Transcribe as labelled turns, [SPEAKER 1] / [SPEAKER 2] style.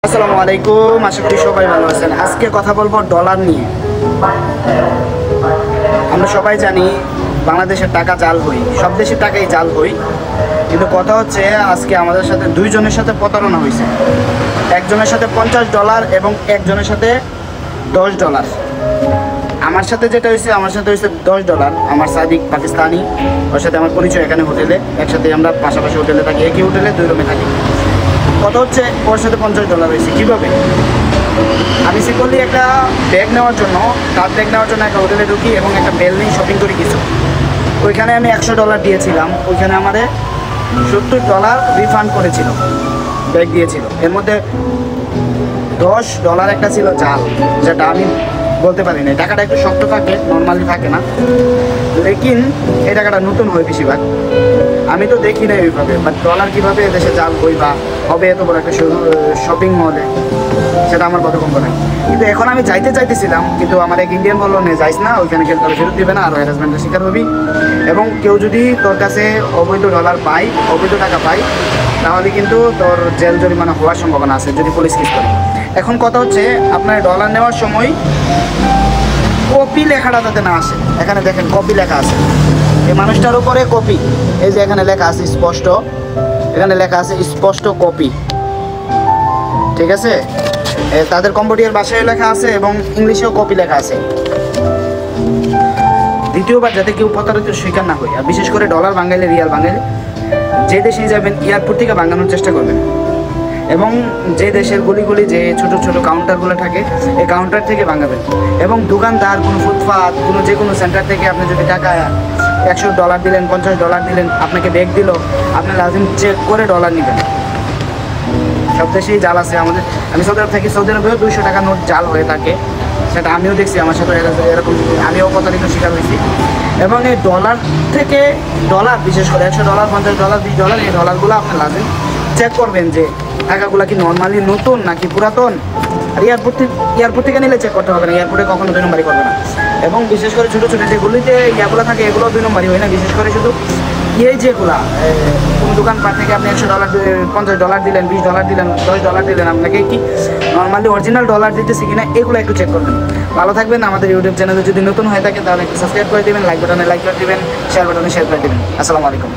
[SPEAKER 1] আসসালামু আলাইকুম, আশা করি সবাই ভালো আছেন। আজকে কথা বলবো ডলার নিয়ে। আমরা সবাই জানি বাংলাদেশের টাকা জাল হই, সব দেশের টাকাই জাল হই, কিন্তু কথা হচ্ছে আজকে আমাদের সাথে দুইজনের সাথে প্রতারণা হয়েছে। একজনের সাথে $50 এবং একজনের সাথে $10। আমার সাথে যেটা হয়েছে, আমার সাথে হয়েছে $10। আমার সাদিক পাকিস্তানি, ওর সাথে আমার পরিচয় এখানে হোটেলে, একসাথে আমরা পাশাপাশি হোটেলে থাকি, একই হোটেলে 2 রুমে থাকি। কথা হচ্ছে ওর সাথে $50 হয়েছে। কীভাবে? আমি সিম্পলি একটা ব্যাগ নেওয়ার জন্য, কাপ ব্যাগ নেওয়ার জন্য একটা হোটেলে ঢুকি এবং একটা বেল নিয়ে শপিং করি কিছু। ওইখানে আমি $100 দিয়েছিলাম, ওইখানে আমাদের $70 রিফান্ড করেছিল, ব্যাগ দিয়েছিল। এর মধ্যে $10 একটা ছিল জাল, যেটা আমি বলতে পারি না। টাকাটা একটু শক্ত থাকে, নর্মালি থাকে না, লেকিন এই টাকাটা নতুন হয় বেশিরভাগ। আমি তো দেখি না ওইভাবে, বাট ডলার কীভাবে দেশে জাল বই বা হবে এত বড় একটা শপিং মলে, সেটা আমার বোধগম্য নয়। কিন্তু এখন আমি চাইতেছিলাম, কিন্তু আমার এক ইন্ডিয়ান বললো নে যাইস না, ওইখানে গেলে তোর ফেরত দেবে না, আর হ্যারাসমেন্টের শিকার হবি। এবং কেউ যদি তোর কাছে অবৈধ ডলার পায়, অবৈধ টাকা পায়, তাহলে কিন্তু তোর জেল জরিমানা হওয়ার সম্ভাবনা আছে যদি পুলিশ কেস করে। এখন কথা হচ্ছে আপনার ডলার নেওয়ার সময় কপি লেখাটা যাতে না আসে। এখানে দেখেন কপি লেখা আছে, এই মানুষটার উপরে কপি, এই যে এখানে লেখা আছে স্পষ্ট, এখানে লেখা আছে স্পষ্ট কপি, ঠিক আছে? তাদের কম্বোডিয়ার ভাষায় লেখা আছে এবং ইংলিশেও কপি লেখা আছে। দ্বিতীয়বার যাতে কেউ প্রতারিত শিকার না হয়, আর বিশেষ করে ডলার বাঙালি, রিয়াল বাঙালি, যে দেশে যাবেন এয়ারপোর্ট থেকে ভাঙানোর চেষ্টা করবেন। এবং যে দেশের গলিগুলি যে ছোট ছোট কাউন্টারগুলো থাকে, এই কাউন্টার থেকে ভাঙাবেন। এবং দোকানদার, কোনো ফুটপাথ, কোনো যে কোনো সেন্টার থেকে আপনি যদি টাকা $100 দিলেন, $50 দিলেন, আপনাকে ব্যাগ দিল, আপনি লাজিম চেক করে ডলার নেবেন। সব দেশেই জাল আছে। আমি সৌদি আরব থাকি, সৌদি আরবেও $200 নোট জাল হয়ে থাকে, সেটা আমিও দেখছি, আমার সাথে এরকম আমিও প্রতারিত শিকার হয়েছি। এবং এই ডলার থেকে, ডলার বিশেষ করে $100, $50, $20, এই ডলারগুলো আপনি লাজিম চেক করবেন যে টাকাগুলো কি নর্মালি নতুন নাকি পুরাতন। আর এয়ারপোর্ট থেকে নিলে চেক করতে হবে না, এয়ারপোর্টে কখনো 2 নম্বরই করবে না। এবং বিশেষ করে ছোটো ছোটো যেগুলিতে ইয়াগুলো থাকে, এগুলো 2 নম্বরই হয় না। বিশেষ করে শুধু যেগুলা কোনো দোকানপাট থেকে আপনি $100, $50 দিলেন, $20 দিলেন, $10 দিলেন, আপনাকে কি নর্মালি অরিজিনাল ডলার দিতেছে কিনা, এগুলো একটু চেক করবেন। ভালো থাকবেন। আমাদের ইউটিউব চ্যানেলে যদি নতুন হয়ে থাকে তাহলে একটু সাবস্ক্রাইব করে দেবেন, লাইক বাটনে লাইক করে দেবেন, শেয়ার বাটনে শেয়ার করে দেবেন। আসসালামু আলাইকুম।